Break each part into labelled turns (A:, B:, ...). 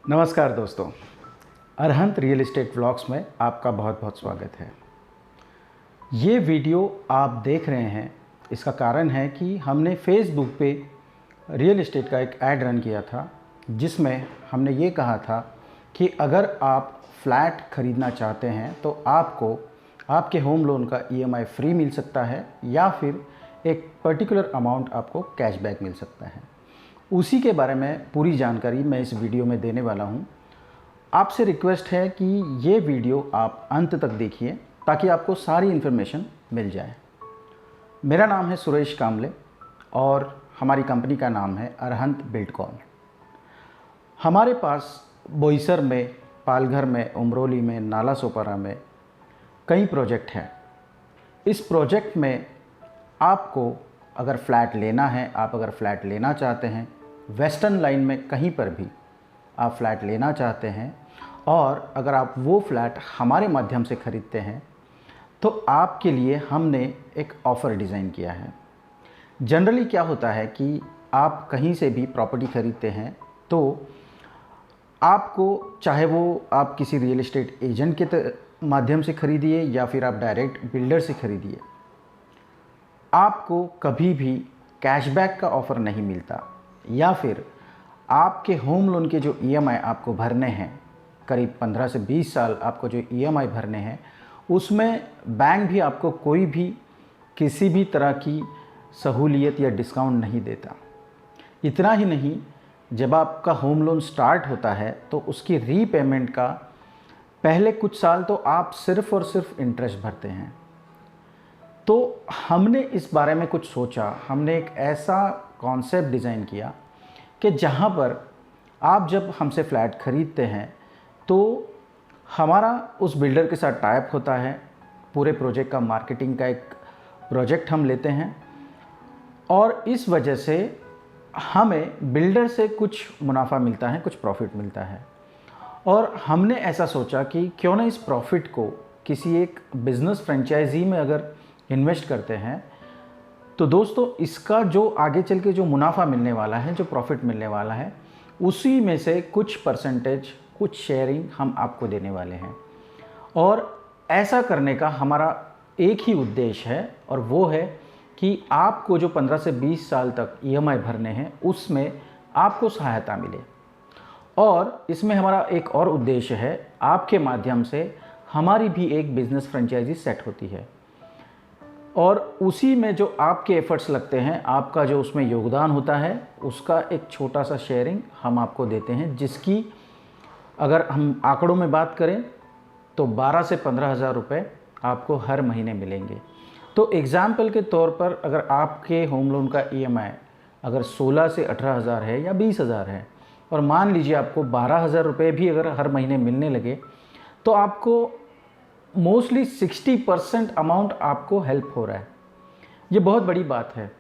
A: नमस्कार दोस्तों, Arhant real estate vlogs में आपका बहुत बहुत स्वागत है। ये वीडियो आप देख रहे हैं, इसका कारण है कि हमने फेसबुक पे रियल एस्टेट का एक ऐड रन किया था, जिसमें हमने ये कहा था कि अगर आप फ्लैट ख़रीदना चाहते हैं तो आपको आपके होम लोन का EMI फ्री मिल सकता है या फिर एक पर्टिकुलर अमाउंट आपको कैशबैक मिल सकता है। उसी के बारे में पूरी जानकारी मैं इस वीडियो में देने वाला हूं। आपसे रिक्वेस्ट है कि ये वीडियो आप अंत तक देखिए ताकि आपको सारी इन्फॉर्मेशन मिल जाए। मेरा नाम है सुरेश कामले और हमारी कंपनी का नाम है अरहंत बिल्डकॉन। हमारे पास बोईसर में, पालघर में, उमरोली में, नाला सोपारा में कई प्रोजेक्ट हैं। इस प्रोजेक्ट में आपको अगर फ्लैट लेना है, आप अगर फ्लैट लेना चाहते हैं, वेस्टर्न लाइन में कहीं पर भी आप फ्लैट लेना चाहते हैं और अगर आप वो फ्लैट हमारे माध्यम से ख़रीदते हैं तो आपके लिए हमने एक ऑफ़र डिज़ाइन किया है। जनरली क्या होता है कि आप कहीं से भी प्रॉपर्टी ख़रीदते हैं तो आपको, चाहे वो आप किसी रियल एस्टेट एजेंट के माध्यम से ख़रीदिए या फिर आप डायरेक्ट बिल्डर से ख़रीदिए, आपको कभी भी कैशबैक का ऑफ़र नहीं मिलता या फिर आपके होम लोन के जो EMI आपको भरने हैं, करीब 15 से 20 साल आपको जो EMI भरने हैं, उसमें बैंक भी आपको कोई भी किसी भी तरह की सहूलियत या डिस्काउंट नहीं देता। इतना ही नहीं, जब आपका होम लोन स्टार्ट होता है तो उसकी रीपेमेंट का पहले कुछ साल तो आप सिर्फ़ और सिर्फ इंटरेस्ट भरते हैं। तो हमने इस बारे में कुछ सोचा, हमने एक ऐसा कॉन्सेप्ट डिज़ाइन किया कि जहाँ पर आप जब हमसे फ्लैट ख़रीदते हैं तो हमारा उस बिल्डर के साथ टाइप होता है, पूरे प्रोजेक्ट का मार्केटिंग का एक प्रोजेक्ट हम लेते हैं और इस वजह से हमें बिल्डर से कुछ मुनाफा मिलता है, कुछ प्रॉफिट मिलता है। और हमने ऐसा सोचा कि क्यों ना इस प्रॉफिट को किसी एक बिज़नेस फ्रेंचाइजी में अगर इन्वेस्ट करते हैं तो दोस्तों इसका जो आगे चल के जो मुनाफा मिलने वाला है, जो प्रॉफिट मिलने वाला है, उसी में से कुछ परसेंटेज, कुछ शेयरिंग हम आपको देने वाले हैं। और ऐसा करने का हमारा एक ही उद्देश्य है और वो है कि आपको जो 15 से 20 साल तक EMI भरने हैं उसमें आपको सहायता मिले। और इसमें हमारा एक और उद्देश्य है, आपके माध्यम से हमारी भी एक बिज़नेस फ्रेंचाइजी सेट होती है और उसी में जो आपके एफ़र्ट्स लगते हैं, आपका जो उसमें योगदान होता है, उसका एक छोटा सा शेयरिंग हम आपको देते हैं, जिसकी अगर हम आंकड़ों में बात करें तो 12 से 15 हज़ार रुपये आपको हर महीने मिलेंगे। तो एग्ज़ाम्पल के तौर पर अगर आपके होम लोन का EMI अगर 16 से 18 हज़ार है या 20 हज़ार है और मान लीजिए आपको 12 हज़ार रुपये भी अगर हर महीने मिलने लगे तो आपको मोस्टली 60% अमाउंट आपको हेल्प हो रहा है। ये बहुत बड़ी बात है,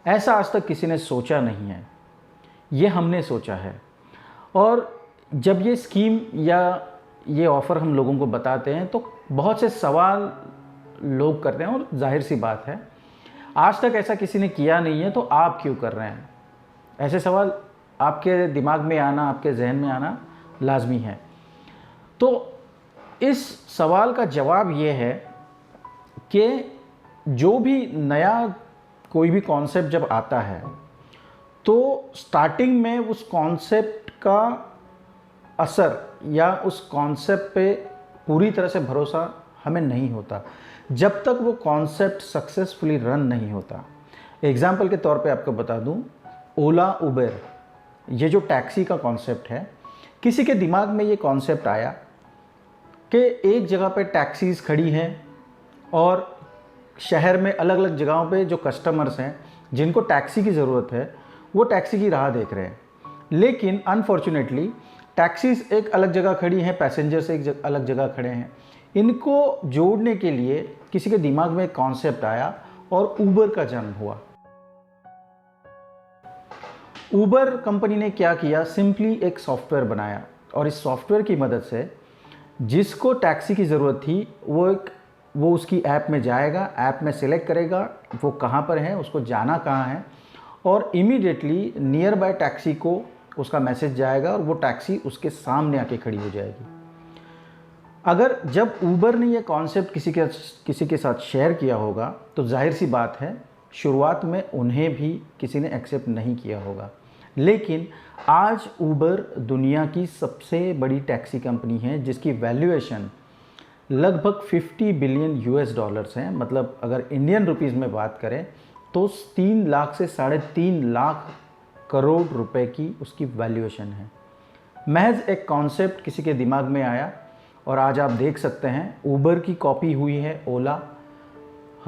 A: ऐसा आज तक किसी ने सोचा नहीं है, ये हमने सोचा है। और जब ये स्कीम या ये ऑफ़र हम लोगों को बताते हैं तो बहुत से सवाल लोग करते हैं और जाहिर सी बात है, आज तक ऐसा किसी ने किया नहीं है तो आप क्यों कर रहे हैं? ऐसे सवाल आपके दिमाग में आना, आपके जहन में आना लाजमी है। तो इस सवाल का जवाब ये है कि जो भी नया कोई भी कॉन्सेप्ट जब आता है तो स्टार्टिंग में उस कॉन्सेप्ट का असर या उस कॉन्सेप्ट पे पूरी तरह से भरोसा हमें नहीं होता जब तक वो कॉन्सेप्ट सक्सेसफुली रन नहीं होता। एग्जाम्पल के तौर पे आपको बता दूं, ओला, उबेर, ये जो टैक्सी का कॉन्सेप्ट है, किसी के दिमाग में ये कॉन्सेप्ट आया कि एक जगह पे टैक्सीज़ खड़ी हैं और शहर में अलग अलग जगहों पे जो कस्टमर्स हैं जिनको टैक्सी की ज़रूरत है वो टैक्सी की राह देख रहे हैं, लेकिन अनफॉर्चुनेटली टैक्सीज़ एक अलग जगह खड़ी हैं, पैसेंजर्स एक अलग जगह खड़े हैं। इनको जोड़ने के लिए किसी के दिमाग में एक कॉन्सेप्ट आया और ऊबर का जन्म हुआ। ऊबर कंपनी ने क्या किया, सिंपली एक सॉफ्टवेयर बनाया और इस सॉफ्टवेयर की मदद से जिसको टैक्सी की ज़रूरत थी वो उसकी ऐप में जाएगा, ऐप में सिलेक्ट करेगा वो कहाँ पर है, उसको जाना कहाँ है और इमीडिएटली नियर बाय टैक्सी को उसका मैसेज जाएगा और वो टैक्सी उसके सामने आके खड़ी हो जाएगी। अगर जब ऊबर ने ये कॉन्सेप्ट किसी के साथ शेयर किया होगा तो जाहिर सी बात है शुरुआत में उन्हें भी किसी ने एक्सेप्ट नहीं किया होगा, लेकिन आज ऊबर दुनिया की सबसे बड़ी टैक्सी कंपनी है जिसकी वैल्यूएशन लगभग 50 बिलियन यूएस डॉलर्स हैं। मतलब अगर इंडियन रुपीस में बात करें तो 3 लाख से 3.5 लाख करोड़ रुपए की उसकी वैल्यूएशन है। महज एक कॉन्सेप्ट किसी के दिमाग में आया और आज आप देख सकते हैं ऊबर की कॉपी हुई है ओला,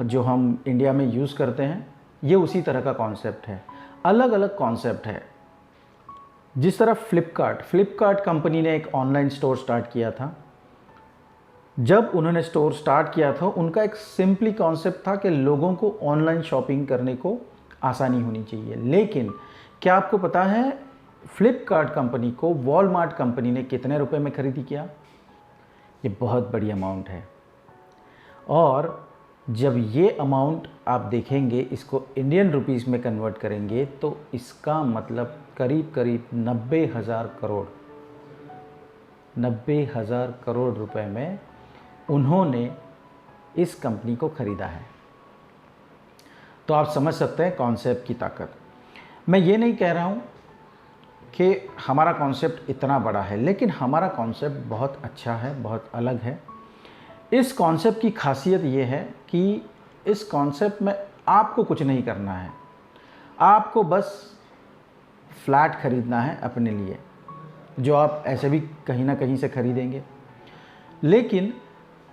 A: जो हम इंडिया में यूज़ करते हैं। ये उसी तरह का कॉन्सेप्ट है, अलग अलग कॉन्सेप्ट है। जिस तरह फ्लिपकार्ट कंपनी ने एक ऑनलाइन स्टोर स्टार्ट किया था। जब उन्होंने स्टोर स्टार्ट किया था उनका एक सिंपली कॉन्सेप्ट था कि लोगों को ऑनलाइन शॉपिंग करने को आसानी होनी चाहिए। लेकिन क्या आपको पता है फ्लिपकार्ट कंपनी को वॉलमार्ट कंपनी ने कितने रुपए में खरीदी किया? ये बहुत बड़ी अमाउंट है। और जब ये अमाउंट आप देखेंगे, इसको इंडियन रुपीस में कन्वर्ट करेंगे तो इसका मतलब करीब 90,000 करोड़ रुपए में उन्होंने इस कंपनी को ख़रीदा है। तो आप समझ सकते हैं कॉन्सेप्ट की ताकत। मैं ये नहीं कह रहा हूँ कि हमारा कॉन्सेप्ट इतना बड़ा है, लेकिन हमारा कॉन्सेप्ट बहुत अच्छा है, बहुत अलग है। इस कॉन्सेप्ट की खासियत ये है कि इस कॉन्सेप्ट में आपको कुछ नहीं करना है, आपको बस फ्लैट ख़रीदना है अपने लिए, जो आप ऐसे भी कहीं ना कहीं से ख़रीदेंगे। लेकिन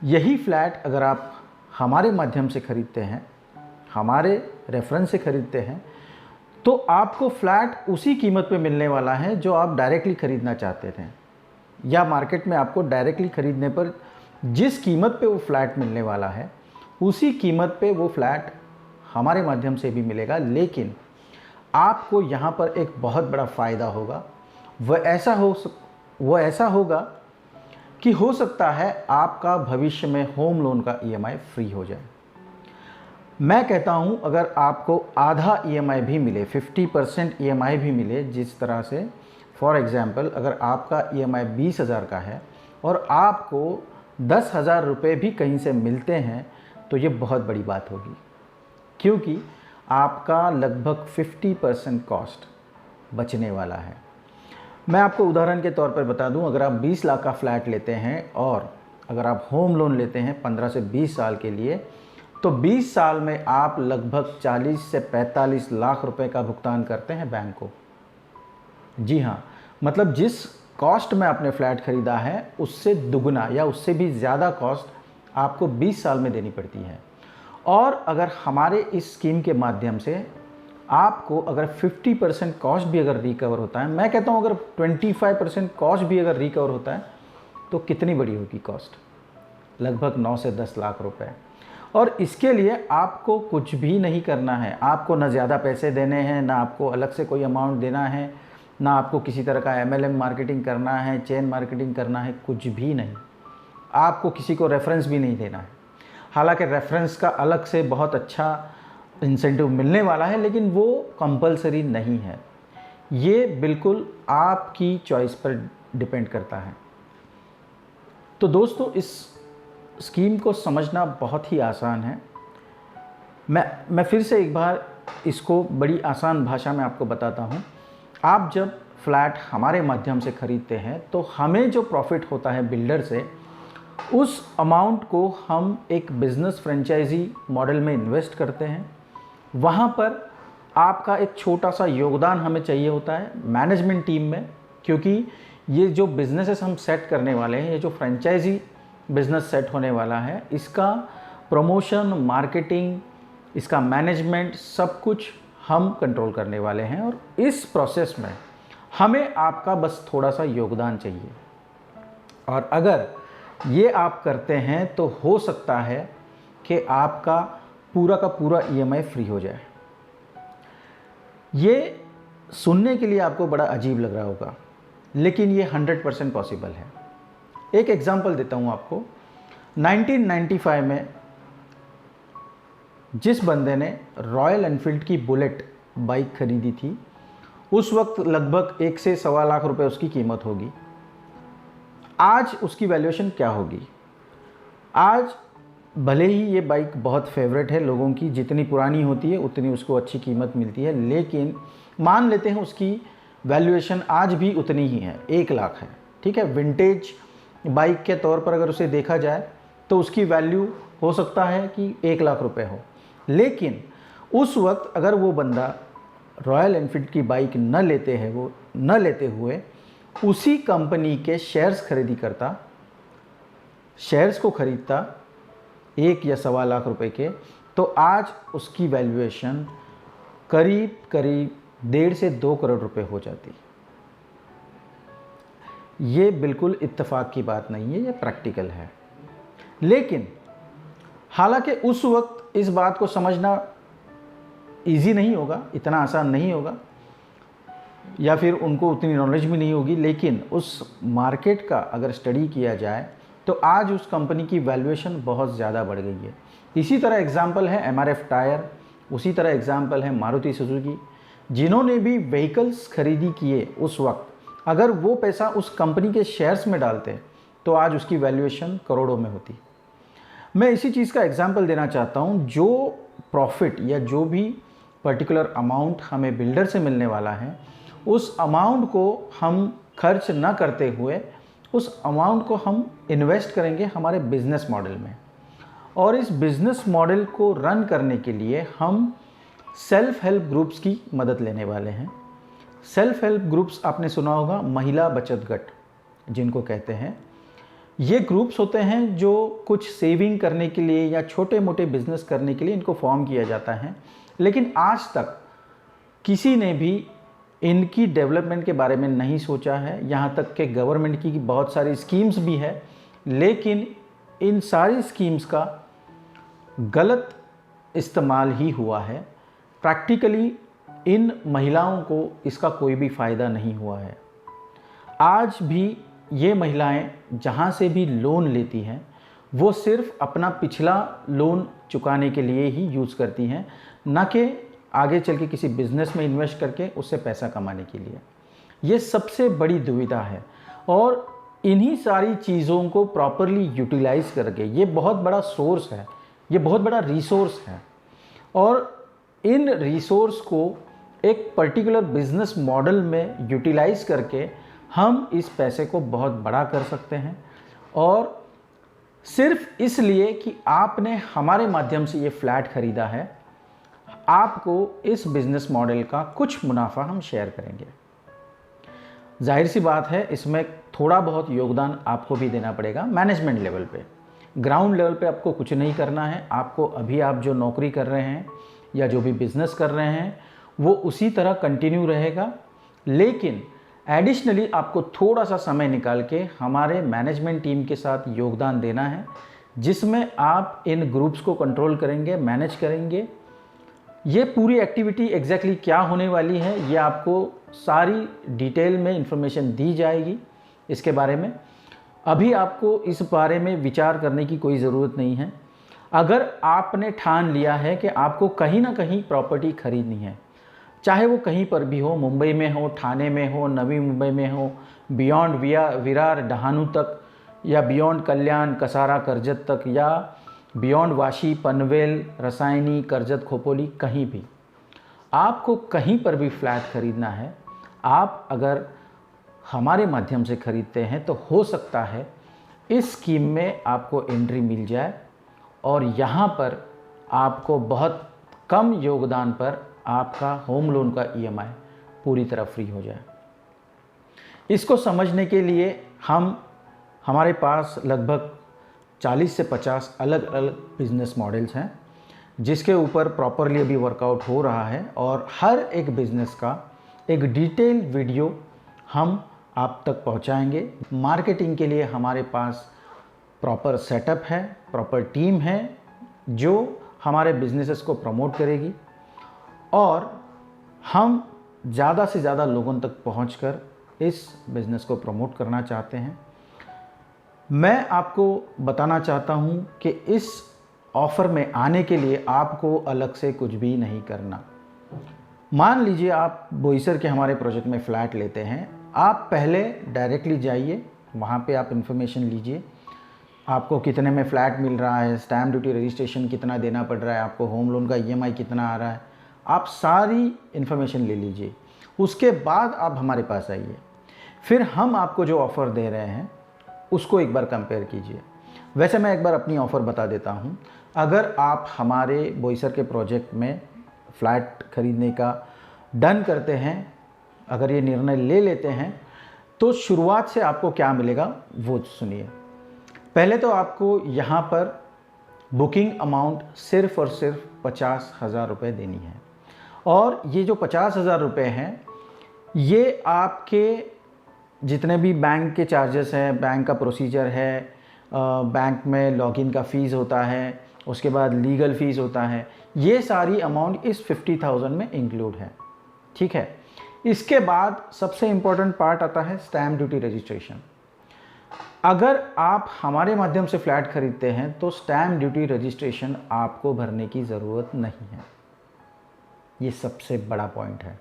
A: यही फ्लैट अगर आप हमारे माध्यम से ख़रीदते हैं, हमारे रेफरेंस से ख़रीदते हैं, तो आपको फ्लैट उसी कीमत पे मिलने वाला है जो आप डायरेक्टली ख़रीदना चाहते थे, या मार्केट में आपको डायरेक्टली ख़रीदने पर जिस कीमत पे वो फ्लैट मिलने वाला है उसी कीमत पे वो फ्लैट हमारे माध्यम से भी मिलेगा। लेकिन आपको यहाँ पर एक बहुत बड़ा फ़ायदा होगा। वो ऐसा होगा कि हो सकता है आपका भविष्य में होम लोन का ईएमआई फ्री हो जाए। मैं कहता हूँ अगर आपको आधा ईएमआई भी मिले, 50% ईएमआई भी मिले, जिस तरह से फॉर एग्ज़ाम्पल अगर आपका ईएमआई 20,000 का है और आपको 10,000 रुपये भी कहीं से मिलते हैं तो ये बहुत बड़ी बात होगी, क्योंकि आपका लगभग 50% कॉस्ट बचने वाला है। मैं आपको उदाहरण के तौर पर बता दूं, अगर आप 20 लाख का फ्लैट लेते हैं और अगर आप होम लोन लेते हैं 15 से 20 साल के लिए, तो 20 साल में आप लगभग 40 से 45 लाख रुपए का भुगतान करते हैं बैंक को। जी हाँ, मतलब जिस कॉस्ट में आपने फ्लैट ख़रीदा है उससे दुगना या उससे भी ज़्यादा कॉस्ट आपको 20 साल में देनी पड़ती है। और अगर हमारे इस स्कीम के माध्यम से आपको अगर 50% कॉस्ट भी अगर रिकवर होता है, मैं कहता हूँ अगर 25% कॉस्ट भी अगर रिकवर होता है तो कितनी बड़ी होगी कॉस्ट? लगभग 9 से 10 लाख रुपए। और इसके लिए आपको कुछ भी नहीं करना है, आपको ना ज़्यादा पैसे देने हैं, ना आपको अलग से कोई अमाउंट देना है, ना आपको किसी तरह का MLM मार्केटिंग करना है, चेन मार्केटिंग करना है, कुछ भी नहीं। आपको किसी को रेफरेंस भी नहीं देना है। हालांकि रेफरेंस का अलग से बहुत अच्छा इंसेंटिव मिलने वाला है, लेकिन वो कंपलसरी नहीं है। ये बिल्कुल आपकी चॉइस पर डिपेंड करता है। तो दोस्तों, इस स्कीम को समझना बहुत ही आसान है। मैं फिर से एक बार इसको बड़ी आसान भाषा में आपको बताता हूँ। आप जब फ्लैट हमारे माध्यम से ख़रीदते हैं तो हमें जो प्रॉफिट होता है बिल्डर से, उस अमाउंट को हम एक बिज़नेस फ्रेंचाइजी मॉडल में इन्वेस्ट करते हैं। वहाँ पर आपका एक छोटा सा योगदान हमें चाहिए होता है मैनेजमेंट टीम में, क्योंकि ये जो बिज़नेसेस हम सेट करने वाले हैं, ये जो फ्रेंचाइजी बिज़नेस सेट होने वाला है, इसका प्रमोशन, मार्केटिंग, इसका मैनेजमेंट सब कुछ हम कंट्रोल करने वाले हैं। और इस प्रोसेस में हमें आपका बस थोड़ा सा योगदान चाहिए। और अगर ये आप करते हैं तो हो सकता है कि आपका पूरा का पूरा ईएमआई फ्री हो जाए। ये सुनने के लिए आपको बड़ा अजीब लग रहा होगा, लेकिन ये 100% पॉसिबल है। एक एग्जांपल देता हूँ आपको। 1995 में जिस बंदे ने रॉयल एनफील्ड की बुलेट बाइक खरीदी थी, उस वक्त लगभग 1 से सवा लाख रुपए उसकी कीमत होगी। आज उसकी वैल्यूएशन क्या होगी? आज भले ही ये बाइक बहुत फेवरेट है लोगों की, जितनी पुरानी होती है उतनी उसको अच्छी कीमत मिलती है, लेकिन मान लेते हैं उसकी वैल्यूएशन आज भी उतनी ही है, 1 लाख है, ठीक है। विंटेज बाइक के तौर पर अगर उसे देखा जाए तो उसकी वैल्यू हो सकता है कि 1 लाख रुपए हो, लेकिन उस वक्त अगर वो बंदा रॉयल एनफील्ड की बाइक न लेते हुए उसी कंपनी के शेयर्स खरीदी करता, शेयर्स को खरीदता 1 या सवा लाख रुपए के, तो आज उसकी वैल्यूएशन करीब 1.5 से 2 करोड़ रुपए हो जाती। ये बिल्कुल इत्तेफाक की बात नहीं है, ये प्रैक्टिकल है। लेकिन हालांकि उस वक्त इस बात को समझना इजी नहीं होगा, इतना आसान नहीं होगा, या फिर उनको उतनी नॉलेज भी नहीं होगी, लेकिन उस मार्केट का अगर स्टडी किया जाए तो आज उस कंपनी की वैल्यूएशन बहुत ज़्यादा बढ़ गई है। इसी तरह एग्जाम्पल है एमआरएफ टायर, उसी तरह एग्जाम्पल है मारुति सुजुकी, जिन्होंने भी व्हीकल्स खरीदी किए उस वक्त, अगर वो पैसा उस कंपनी के शेयर्स में डालते तो आज उसकी वैल्यूएशन करोड़ों में होती। मैं इसी चीज़ का एग्जाम्पल देना चाहता हूँ, जो प्रॉफिट या जो भी पर्टिकुलर अमाउंट हमें बिल्डर से मिलने वाला है, उस अमाउंट को हम खर्च न करते हुए उस अमाउंट को हम इन्वेस्ट करेंगे हमारे बिजनेस मॉडल में, और इस बिजनेस मॉडल को रन करने के लिए हम सेल्फ हेल्प ग्रुप्स की मदद लेने वाले हैं। सेल्फ हेल्प ग्रुप्स आपने सुना होगा, महिला बचत गट जिनको कहते हैं। ये ग्रुप्स होते हैं जो कुछ सेविंग करने के लिए या छोटे मोटे बिजनेस करने के लिए इनको फॉर्म किया जाता है, लेकिन आज तक किसी ने भी इनकी डेवलपमेंट के बारे में नहीं सोचा है। यहाँ तक कि गवर्नमेंट की बहुत सारी स्कीम्स भी है, लेकिन इन सारी स्कीम्स का गलत इस्तेमाल ही हुआ है। प्रैक्टिकली इन महिलाओं को इसका कोई भी फ़ायदा नहीं हुआ है। आज भी ये महिलाएं जहाँ से भी लोन लेती हैं वो सिर्फ अपना पिछला लोन चुकाने के लिए ही यूज़ करती हैं, ना कि आगे चल के किसी बिज़नेस में इन्वेस्ट करके उससे पैसा कमाने के लिए। ये सबसे बड़ी दुविधा है, और इन्हीं सारी चीज़ों को प्रॉपरली यूटिलाइज़ करके, ये बहुत बड़ा सोर्स है, ये बहुत बड़ा रिसोर्स है, और इन रिसोर्स को एक पर्टिकुलर बिजनेस मॉडल में यूटिलाइज़ करके हम इस पैसे को बहुत बड़ा कर सकते हैं। और सिर्फ इसलिए कि आपने हमारे माध्यम से ये फ्लैट ख़रीदा है, आपको इस बिज़नेस मॉडल का कुछ मुनाफा हम शेयर करेंगे। जाहिर सी बात है, इसमें थोड़ा बहुत योगदान आपको भी देना पड़ेगा मैनेजमेंट लेवल पे। ग्राउंड लेवल पे आपको कुछ नहीं करना है। आपको अभी आप जो नौकरी कर रहे हैं या जो भी बिज़नेस कर रहे हैं वो उसी तरह कंटिन्यू रहेगा, लेकिन एडिशनली आपको थोड़ा सा समय निकाल के हमारे मैनेजमेंट टीम के साथ योगदान देना है, जिसमें आप इन ग्रुप्स को कंट्रोल करेंगे, मैनेज करेंगे। ये पूरी एक्टिविटी एग्जैक्टली क्या होने वाली है, ये आपको सारी डिटेल में इंफॉर्मेशन दी जाएगी। इसके बारे में अभी आपको इस बारे में विचार करने की कोई ज़रूरत नहीं है। अगर आपने ठान लिया है कि आपको कहीं ना कहीं प्रॉपर्टी खरीदनी है, चाहे वो कहीं पर भी हो, मुंबई में हो, ठाणे में हो, नवी मुंबई में हो, बियॉन्ड विरार डहाणू तक, या बियॉन्ड कल्याण कसारा करजत तक, या बियॉन्ड वाशी पनवेल रसायनी करजत खोपोली, कहीं भी आपको कहीं पर भी फ्लैट ख़रीदना है, आप अगर हमारे माध्यम से ख़रीदते हैं तो हो सकता है इस स्कीम में आपको एंट्री मिल जाए, और यहाँ पर आपको बहुत कम योगदान पर आपका होम लोन का ईएमआई पूरी तरह फ्री हो जाए। इसको समझने के लिए हमारे पास लगभग 40 से 50 अलग अलग बिज़नेस मॉडल्स हैं, जिसके ऊपर प्रॉपरली अभी वर्कआउट हो रहा है, और हर एक बिज़नेस का एक डिटेल वीडियो हम आप तक पहुंचाएंगे। मार्केटिंग के लिए हमारे पास प्रॉपर सेटअप है, प्रॉपर टीम है जो हमारे बिजनेसेस को प्रमोट करेगी, और हम ज़्यादा से ज़्यादा लोगों तक पहुंचकर इस बिज़नेस को प्रमोट करना चाहते हैं। मैं आपको बताना चाहता हूं कि इस ऑफ़र में आने के लिए आपको अलग से कुछ भी नहीं करना। मान लीजिए आप बोईसर के हमारे प्रोजेक्ट में फ़्लैट लेते हैं, आप पहले डायरेक्टली जाइए, वहाँ पे आप इन्फॉर्मेशन लीजिए, आपको कितने में फ़्लैट मिल रहा है, स्टैम्प ड्यूटी रजिस्ट्रेशन कितना देना पड़ रहा है, आपको होम लोन का ईएमआई कितना आ रहा है, आप सारी इन्फॉर्मेशन ले लीजिए। उसके बाद आप हमारे पास आइए, फिर हम आपको जो ऑफ़र दे रहे हैं उसको एक बार कंपेयर कीजिए। वैसे मैं एक बार अपनी ऑफ़र बता देता हूँ। अगर आप हमारे बोईसर के प्रोजेक्ट में फ़्लैट ख़रीदने का डन करते हैं, अगर ये निर्णय ले लेते हैं, तो शुरुआत से आपको क्या मिलेगा वो सुनिए। पहले तो आपको यहाँ पर बुकिंग अमाउंट सिर्फ़ और सिर्फ 50,000 रुपये देनी है, और ये जो 50,000 रुपये हैं ये आपके जितने भी बैंक के चार्जेस हैं, बैंक का प्रोसीजर है, बैंक में लॉगिन का फ़ीस होता है, उसके बाद लीगल फ़ीस होता है, ये सारी अमाउंट इस 50,000 में इंक्लूड है। ठीक है, इसके बाद सबसे इम्पोर्टेंट पार्ट आता है स्टैम्प ड्यूटी रजिस्ट्रेशन। अगर आप हमारे माध्यम से फ्लैट खरीदते हैं तो स्टैम्प ड्यूटी रजिस्ट्रेशन आपको भरने की ज़रूरत नहीं है, ये सबसे बड़ा पॉइंट है।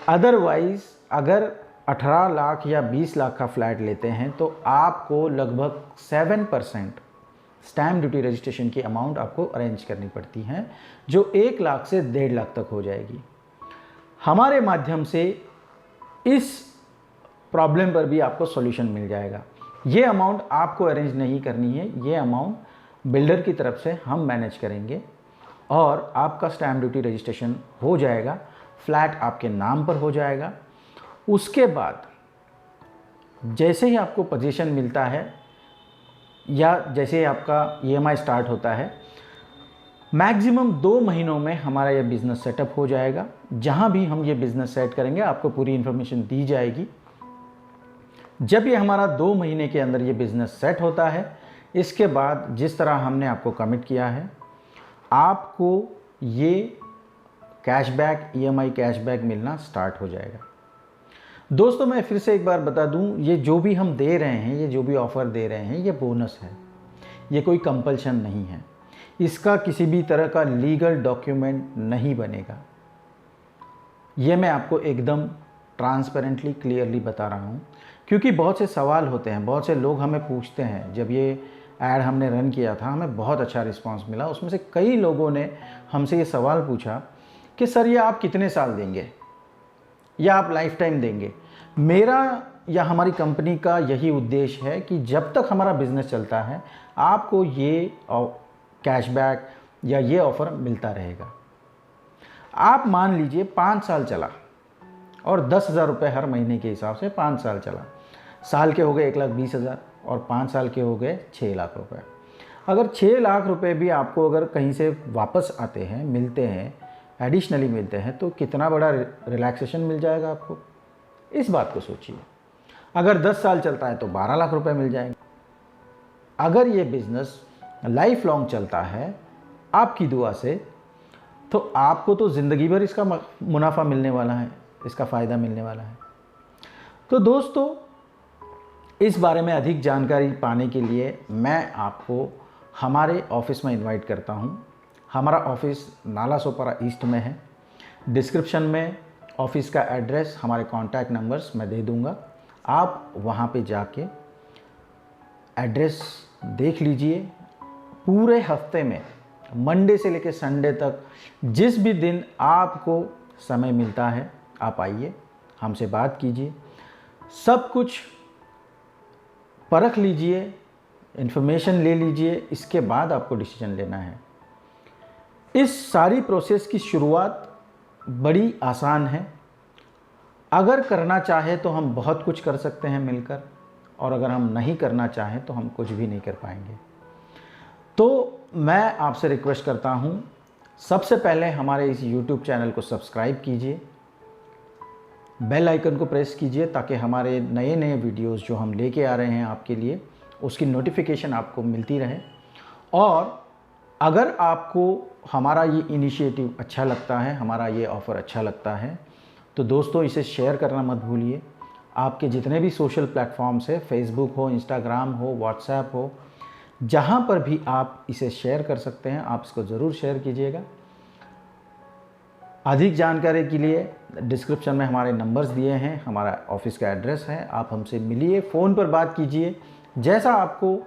A: अदरवाइज़ अगर 18 लाख या 20 लाख का फ्लैट लेते हैं तो आपको लगभग 7% स्टैम्प ड्यूटी रजिस्ट्रेशन की अमाउंट आपको अरेंज करनी पड़ती है, जो 1 लाख से 1.5 लाख तक हो जाएगी। हमारे माध्यम से इस प्रॉब्लम पर भी आपको सॉल्यूशन मिल जाएगा। ये अमाउंट आपको अरेंज नहीं करनी है, ये अमाउंट बिल्डर की तरफ से हम मैनेज करेंगे और आपका स्टैम्प ड्यूटी रजिस्ट्रेशन हो जाएगा, फ्लैट आपके नाम पर हो जाएगा। उसके बाद जैसे ही आपको पोजीशन मिलता है या जैसे ही आपका ईएमआई स्टार्ट होता है, मैक्सिमम 2 महीनों में हमारा ये बिज़नेस सेटअप हो जाएगा। जहाँ भी हम ये बिज़नेस सेट करेंगे आपको पूरी इन्फॉर्मेशन दी जाएगी। जब ये हमारा 2 महीने के अंदर ये बिज़नेस सेट होता है, इसके बाद जिस तरह हमने आपको कमिट किया है, आपको ये कैशबैक, ईएमआई कैशबैक मिलना स्टार्ट हो जाएगा। दोस्तों मैं फिर से एक बार बता दूं, ये जो भी हम दे रहे हैं, ये जो भी ऑफ़र दे रहे हैं, ये बोनस है, ये कोई कंपल्शन नहीं है, इसका किसी भी तरह का लीगल डॉक्यूमेंट नहीं बनेगा। ये मैं आपको एकदम ट्रांसपेरेंटली, क्लियरली बता रहा हूँ, क्योंकि बहुत से सवाल होते हैं, बहुत से लोग हमें पूछते हैं। जब ये ऐड हमने रन किया था हमें बहुत अच्छा रिस्पांस मिला। उसमें से कई लोगों ने हमसे ये सवाल पूछा कि सर ये आप कितने साल देंगे या आप लाइफ टाइम देंगे। मेरा या हमारी कंपनी का यही उद्देश्य है कि जब तक हमारा बिज़नेस चलता है आपको ये कैशबैक या ये ऑफ़र मिलता रहेगा। आप मान लीजिए 5 साल चला और 10,000 रुपये हर महीने के हिसाब से 5 साल चला, साल के हो गए 1,20,000 और 5 साल के हो गए 6 लाख रुपए। अगर 6 लाख रुपए भी आपको अगर कहीं से वापस आते हैं, मिलते हैं, एडिशनली मिलते हैं, तो कितना बड़ा रिलैक्सेशन मिल जाएगा आपको, इस बात को सोचिए। अगर 10 साल चलता है तो 12 लाख रुपए मिल जाएंगे। अगर ये बिज़नेस लाइफ लॉन्ग चलता है आपकी दुआ से, तो आपको तो ज़िंदगी भर इसका मुनाफा मिलने वाला है, इसका फ़ायदा मिलने वाला है। तो दोस्तों इस बारे में अधिक जानकारी पाने के लिए मैं आपको हमारे ऑफिस में इनवाइट करता हूं। हमारा ऑफिस नाला सोपारा ईस्ट में है। डिस्क्रिप्शन में ऑफिस का एड्रेस, हमारे कॉन्टैक्ट नंबर्स मैं दे दूंगा। आप वहां पे जाके एड्रेस देख लीजिए। पूरे हफ्ते में मंडे से लेकर संडे तक जिस भी दिन आपको समय मिलता है आप आइए, हमसे बात कीजिए, सब कुछ परख लीजिए, इन्फॉर्मेशन ले लीजिए, इसके बाद आपको डिसीजन लेना है। इस सारी प्रोसेस की शुरुआत बड़ी आसान है। अगर करना चाहे तो हम बहुत कुछ कर सकते हैं मिलकर, और अगर हम नहीं करना चाहें तो हम कुछ भी नहीं कर पाएंगे। तो मैं आपसे रिक्वेस्ट करता हूँ, सबसे पहले हमारे इस YouTube चैनल को सब्सक्राइब कीजिए, बेल आइकन को प्रेस कीजिए, ताकि हमारे नए नए वीडियोस जो हम लेके आ रहे हैं आपके लिए, उसकी नोटिफिकेशन आपको मिलती रहे। और अगर आपको हमारा ये इनिशिएटिव अच्छा लगता है, हमारा ये ऑफ़र अच्छा लगता है, तो दोस्तों इसे शेयर करना मत भूलिए। आपके जितने भी सोशल प्लेटफॉर्म्स है, फेसबुक हो, इंस्टाग्राम हो, व्हाट्सएप हो, जहाँ पर भी आप इसे शेयर कर सकते हैं, आप इसको ज़रूर शेयर कीजिएगा। अधिक जानकारी के लिए डिस्क्रिप्शन में हमारे नंबर्स दिए हैं, हमारा ऑफिस का एड्रेस है, आप हमसे मिलिए, फ़ोन पर बात कीजिए, जैसा आपको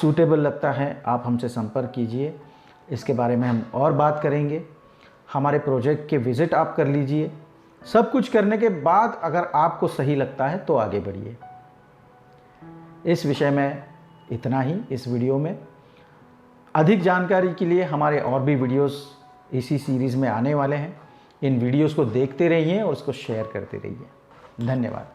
A: सूटेबल लगता है आप हमसे संपर्क कीजिए। इसके बारे में हम और बात करेंगे। हमारे प्रोजेक्ट के विज़िट आप कर लीजिए। सब कुछ करने के बाद अगर आपको सही लगता है तो आगे बढ़िए। इस विषय में इतना ही इस वीडियो में। अधिक जानकारी के लिए हमारे और भी वीडियोस इसी सीरीज़ में आने वाले हैं। इन वीडियोस को देखते रहिए और उसको शेयर करते रहिए। धन्यवाद।